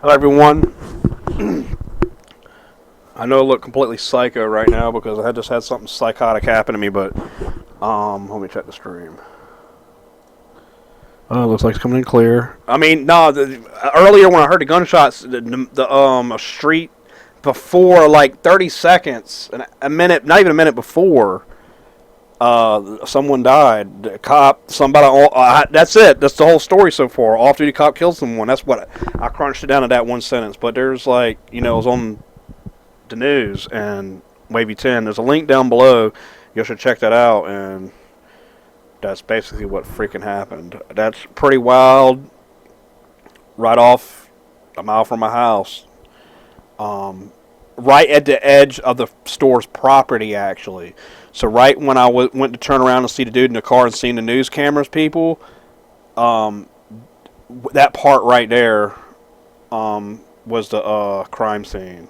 Hello, everyone. I know I look completely psycho right now because I just had something psychotic happen to me, but let me check the stream. Oh, it looks like it's coming in clear. I mean, no, earlier when I heard the gunshots, a street before, like 30 seconds, a minute, not even a minute before, someone died. A cop, somebody. That's it. That's the whole story so far. Off-duty cop killed someone. That's what I crunched it down to that one sentence. But there's like, it was on the news and Wavy 10. There's a link down below. You should check that out. And that's basically what freaking happened. That's pretty wild. Right off a mile from my house. Right at the edge of the store's property, actually. So right when I went to turn around and see the dude in the car and seeing the news cameras people, that part right there was the crime scene.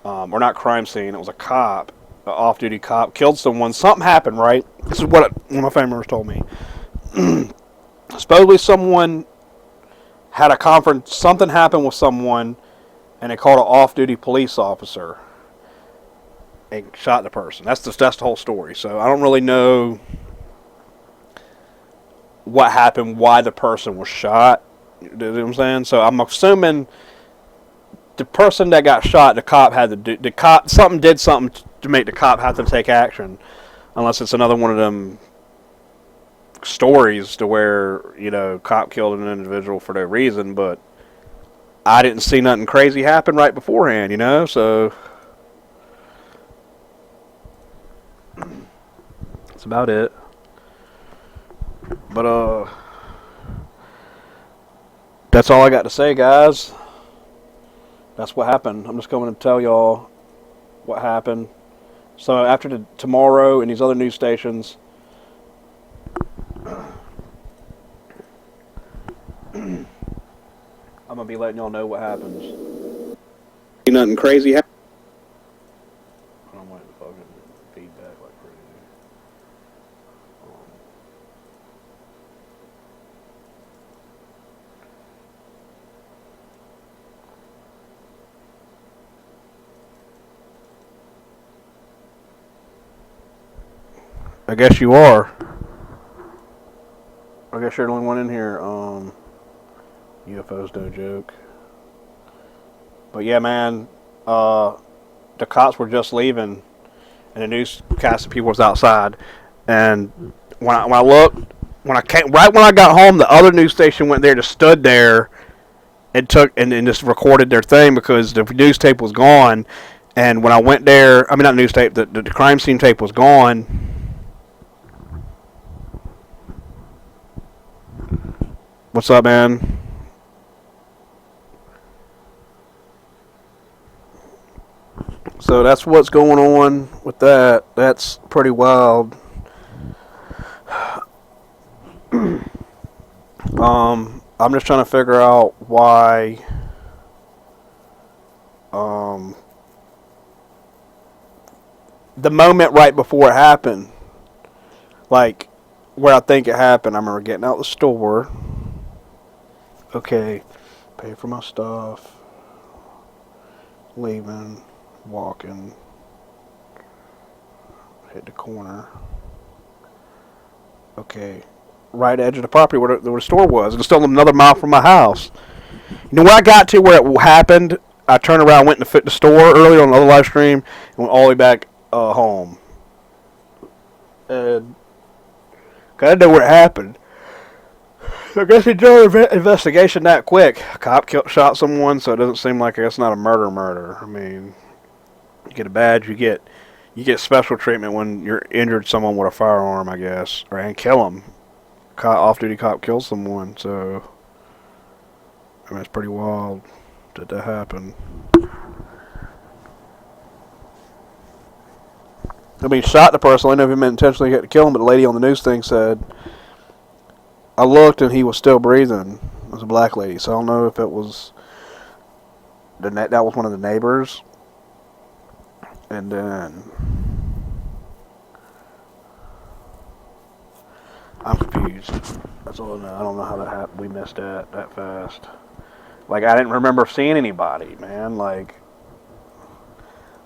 Or not crime scene, it was a cop, an off-duty cop, killed someone. Something happened, right? This is what one of my family members told me. Supposedly someone had a conference, something happened with someone, and they called an off-duty police officer and shot the person. That's the whole story. So I don't really know what happened, why the person was shot. You know what I'm saying? So I'm assuming the person that got shot, the cop had to do, did something to make the cop have to take action, unless it's another one of them stories to where cop killed an individual for no reason. But I didn't see nothing crazy happen right beforehand, so that's about it. But that's all I got to say, guys. That's what happened. I'm just going to tell y'all what happened. So after tomorrow and these other news stations, I'm gonna be letting y'all know what happens. Nothing crazy happen. I'm waiting to fucking feedback like crazy. I guess you are. I guess you're the only one in here. UFOs no joke. But yeah, man, the cops were just leaving, and the newscast of people was outside. And when I looked, right when I got home, the other news station went there, just stood there, and just recorded their thing because the news tape was gone. And when I went there, I mean not news tape, the crime scene tape was gone. What's up, man? So that's what's going on with that. That's pretty wild. I'm just trying to figure out why the moment right before it happened, like where I think it happened, I remember getting out of the store. Okay, pay for my stuff, leaving, walking, hit the corner. Okay, right edge of the property where the store was. It was still another mile from my house. Where I got to where it happened, I turned around, went and fit the store earlier on another live stream, and went all the way back home. And I didn't know where it happened. So I guess he did an investigation that quick. A cop shot someone, so it doesn't seem like it's not a murder. I mean, you get a badge, you get special treatment when you're injured someone with a firearm, I guess, and kill them. Off-duty cop kills someone, so I mean it's pretty wild that happened. I mean, he shot the person. I don't know if he meant intentionally to kill him, but the lady on the news thing said, I looked and he was still breathing. It was a black lady, so I don't know if it was that was one of the neighbors. And then I'm confused. That's all I know. I don't know how that happened. We missed that fast. Like I didn't remember seeing anybody, man. Like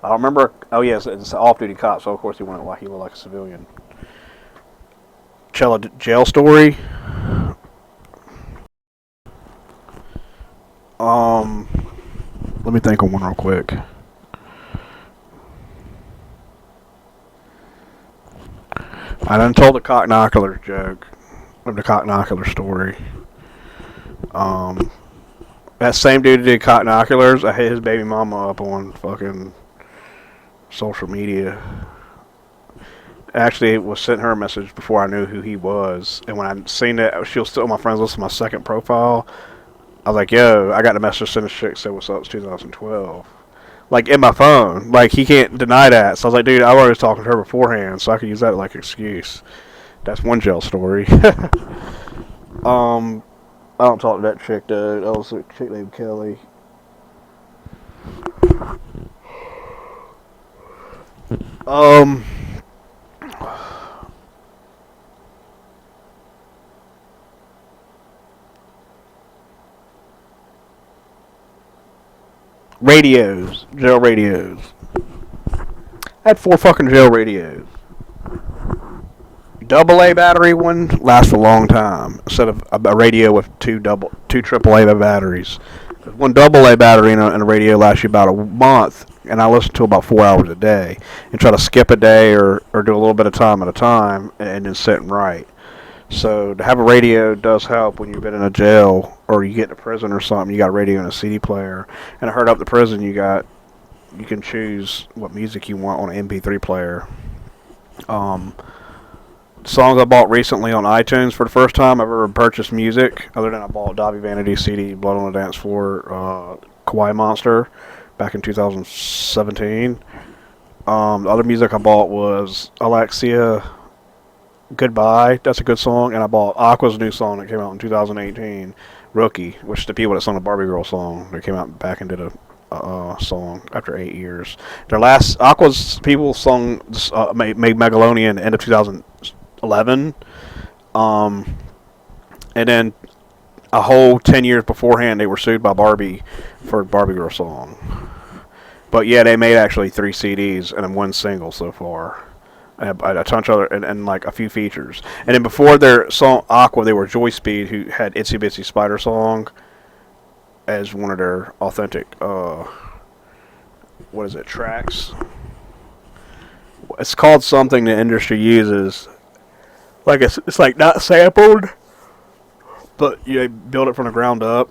I don't remember. Oh yes, it's an off-duty cop, so of course he went like he looked like a civilian. Jail story. Um, Let me think of one real quick. I done told the cocknocular joke, of the cocknocular story. Um, that same dude who did cocknoculars, I hit his baby mama up on fucking social media. Actually, it was sent her a message before I knew who he was, and when I seen it, she was still on my friends list, my second profile. I was like, "Yo, I got the message sent a chick said what's up? It's 2012." Like in my phone, like he can't deny that. So I was like, "Dude, I was talking to her beforehand, so I could use that like excuse." That's one jail story. um, I don't talk to that chick, dude. That was a chick named Kelly. Um, Radios, jail radios. I had 4 fucking jail radios. Double A battery one lasts a long time instead of a radio with two triple A batteries. One double A battery in a radio lasts you about a month, and I listen to about 4 hours a day and try to skip a day or do a little bit of time at a time and then sit and write. So to have a radio does help when you've been in a jail or you get to prison or something. You got a radio and a CD player. And I heard up the prison you can choose what music you want on an MP3 player. Um, Songs I bought recently on iTunes for the first time I've ever purchased music, other than I bought Dobby Vanity CD, Blood on the Dance Floor, Kawaii Monster, back in 2017. The other music I bought was Alexia Goodbye. That's a good song. And I bought Aqua's new song that came out in 2018, Rookie, which the people that sung the Barbie Girl song, they came out back and did a song after 8 years. Their last Aqua's people sung made Megalonian end of 2011, and then a whole 10 years beforehand they were sued by Barbie for Barbie Girl song. But yeah, they made actually 3 CDs and 1 single so far. A bunch of other and like a few features. And then before their song Aqua, they were Joy Speed, who had Itsy Bitsy Spider song as one of their authentic what is it, tracks. It's called something the industry uses. Like it's like not sampled, but you build it from the ground up.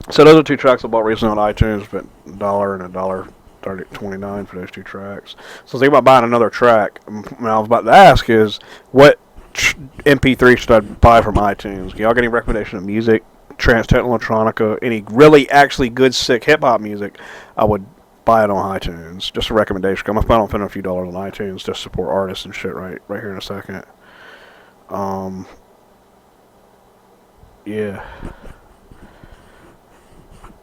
So those are 2 tracks I bought recently on iTunes, but $1 and $1.29 for those 2 tracks. So I was thinking about buying another track. And I was about to ask is what MP3 should I buy from iTunes? Can y'all get any recommendation of music? Transcendental Electronica, any really actually good sick hip hop music? I would buy it on iTunes. Just a recommendation. I'm planning on spending a few dollars on iTunes to support artists and shit right here in a second. Yeah.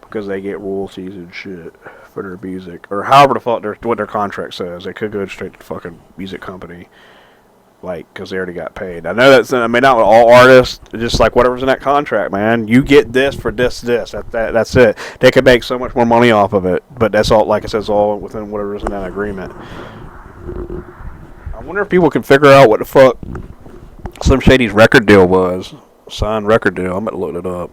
Because they get royalties and shit for their music, or however the fuck what their contract says. They could go straight to the fucking music company, like because they already got paid. I know that's not with all artists, just like whatever's in that contract, man. You get this for this. That's it. They could make so much more money off of it, but that's all. Like I said, it's all within whatever's in that agreement. I wonder if people can figure out what the fuck Slim Shady's record deal was. Signed record deal. I'm gonna look it up.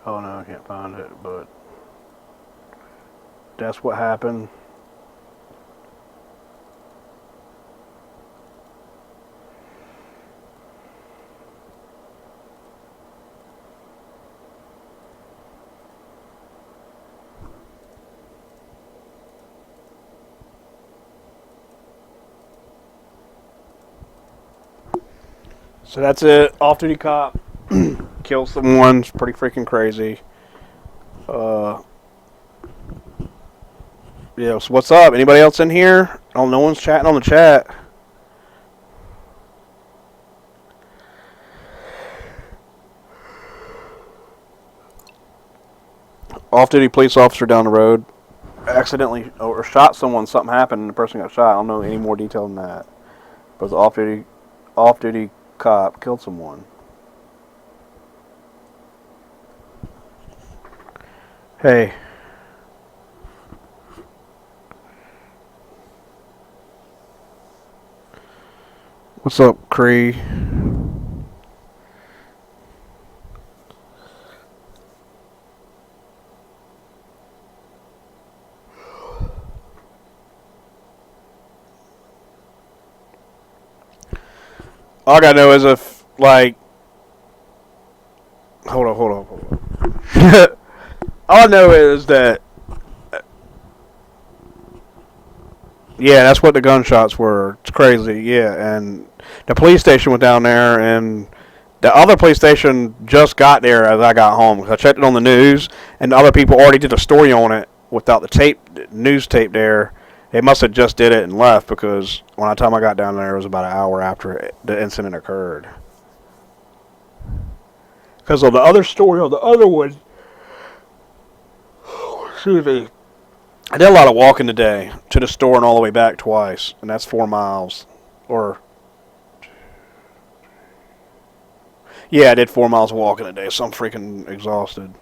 Oh no, I can't find it, but that's what happened. So that's it. Off-duty cop kills someone. It's pretty freaking crazy. Yeah, so what's up? Anybody else in here? Oh, no one's chatting on the chat. Off-duty police officer down the road accidentally or shot someone. Something happened and the person got shot. I don't know any more detail than that. But the off-duty cop killed someone. Hey. What's up, Cree? All I gotta know is if, like... Hold on. All I know is that... Yeah, that's what the gunshots were. It's crazy, yeah. And the police station went down there, and the other police station just got there as I got home. I checked it on the news, and the other people already did a story on it without the news tape there. They must have just did it and left, because when the time I got down there, it was about an hour after the incident occurred. Because of the other story on the other one, excuse me, I did a lot of walking today to the store and all the way back twice, and that's 4 miles. Yeah, I did 4 miles walking today, so I'm freaking exhausted.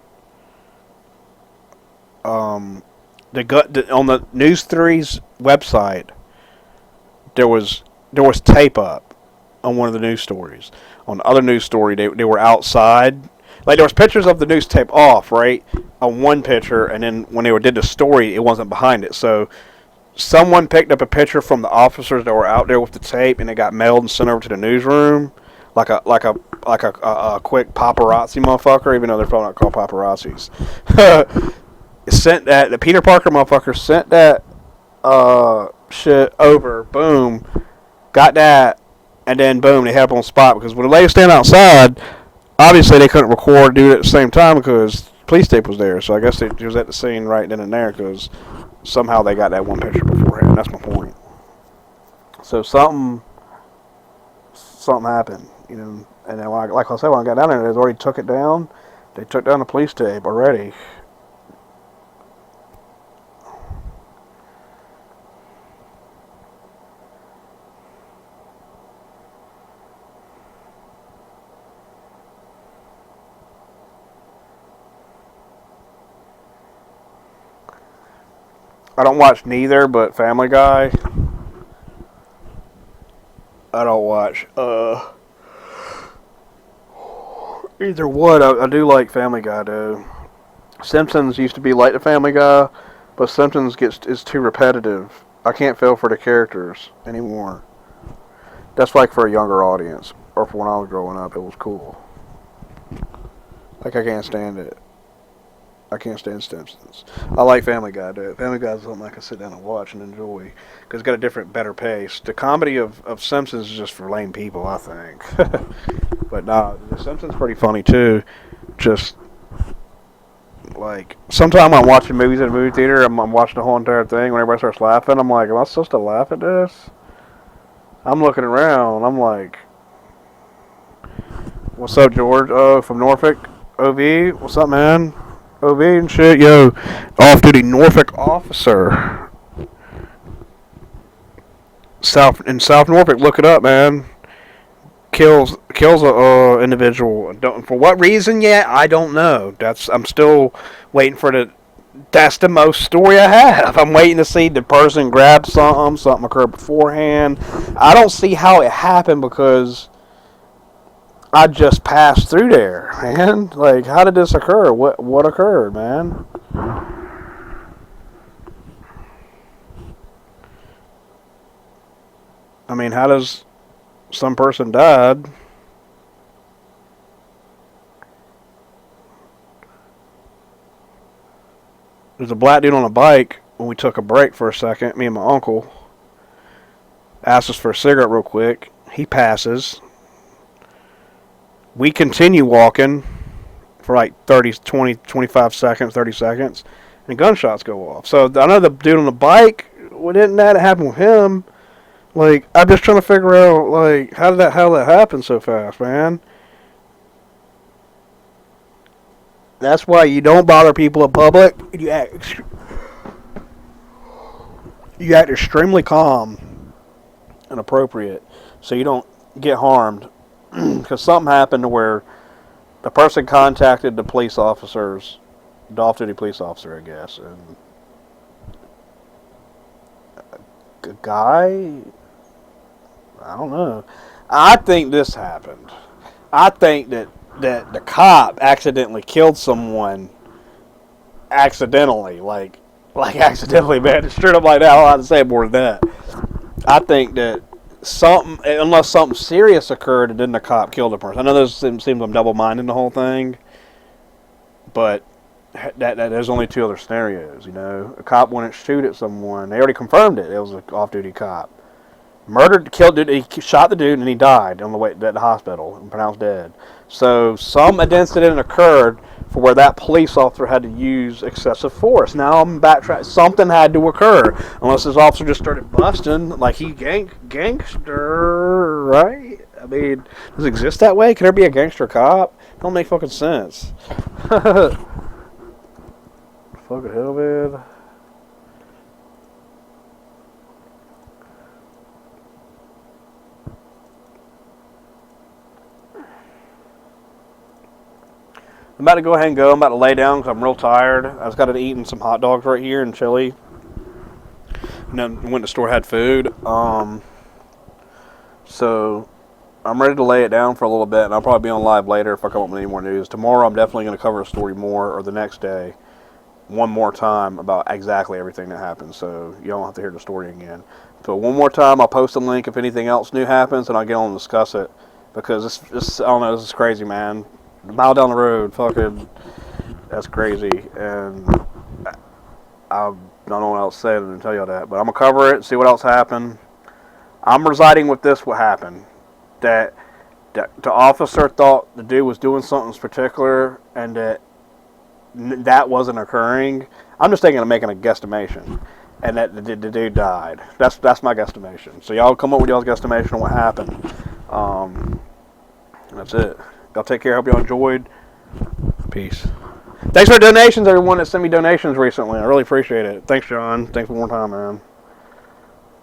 On the News 3's website, there was tape up on one of the news stories. On the other news story, they were outside. Like, there was pictures of the news tape off, right, on one picture, and then when they did the story, it wasn't behind it. So someone picked up a picture from the officers that were out there with the tape, and it got mailed and sent over to the newsroom, like a quick paparazzi motherfucker, even though they're probably not called paparazzis. The Peter Parker motherfucker sent that shit over, boom, got that, and then boom, they had it on the spot, because when the lady was standing outside, obviously they couldn't record, do it at the same time, because police tape was there, so I guess it was at the scene right then and there, because somehow they got that one picture beforehand. That's my point. So something happened, you know, and then when I got down there, they already took it down. They took down the police tape already. I don't watch neither, but Family Guy. I don't watch either one. I do like Family Guy though. Simpsons used to be like the Family Guy, but Simpsons is too repetitive. I can't feel for the characters anymore. That's like for a younger audience, or for when I was growing up, it was cool. Like, I can't stand it. I can't stand Simpsons. I like Family Guy, though. Family Guy is something I can sit down and watch and enjoy, because it's got a different, better pace. The comedy of Simpsons is just for lame people, I think. But nah, the Simpsons pretty funny too. Just like, sometimes I'm watching movies in a movie theater, I'm watching the whole entire thing. When everybody starts laughing, I'm like, am I supposed to laugh at this? I'm looking around. I'm like, what's up, George? Oh, from Norfolk, OV. What's up, man? OV and shit, yo, off-duty Norfolk officer. South Norfolk, look it up, man. Kills a individual. For what reason yet? I don't know. I'm still waiting for that's the most story I have. I'm waiting to see the person grab something occurred beforehand. I don't see how it happened, because I just passed through there, man. Like, how did this occur? What occurred, man? I mean, how does some person died? There's a black dude on a bike when we took a break for a second. Me and my uncle asked us for a cigarette real quick. He passes. We continue walking for like 30, 20, 25 seconds, 30 seconds, and gunshots go off. So I know the dude on the bike, well, didn't that happen with him? Like, I'm just trying to figure out, like, how did that happen so fast, man? That's why you don't bother people in public. You act extremely calm and appropriate, so you don't get harmed. Because something happened to where the person contacted the police officers, the off-duty police officer, I guess, and a guy, I don't know. I think this happened. I think that the cop accidentally killed someone accidentally, like accidentally, man. Straight up like that. I don't have to say more than that. I think that unless something serious occurred, and then the cop killed the person. I know this seems I'm double-minded in the whole thing, but that there's only two other scenarios. You know, a cop wouldn't shoot at someone. They already confirmed it. It was an off-duty cop. Murdered, killed dude. He shot the dude and he died on the way to the hospital and pronounced dead. So some incident occurred for where that police officer had to use excessive force. Now I'm backtracking. Something had to occur, unless this officer just started busting like he gangster, right? I mean, does it exist that way? Can there be a gangster cop? Don't make fucking sense. Fucking hell, man. I'm about to go ahead and go. I'm about to lay down because I'm real tired. I just got to eating some hot dogs right here and chili. And then went to the store, had food. So I'm ready to lay it down for a little bit, and I'll probably be on live later if I come up with any more news. Tomorrow I'm definitely going to cover a story more, or the next day, one more time about exactly everything that happened. So you don't have to hear the story again. So one more time, I'll post a link if anything else new happens, and I'll get on and discuss it. Because this I don't know, this is crazy, man. A mile down the road, fucking, that's crazy, and I don't know what else to say other than tell y'all that, but I'm going to cover it, see what else happened. I'm residing with this, what happened, that the officer thought the dude was doing something particular, and that wasn't occurring. I'm just thinking of making a guesstimation, and that the dude died. That's my guesstimation. So y'all come up with y'all's guesstimation on what happened. That's it. Y'all take care. Hope y'all enjoyed. Peace. Thanks for the donations, everyone that sent me donations recently. I really appreciate it. Thanks, John. Thanks one more time, man.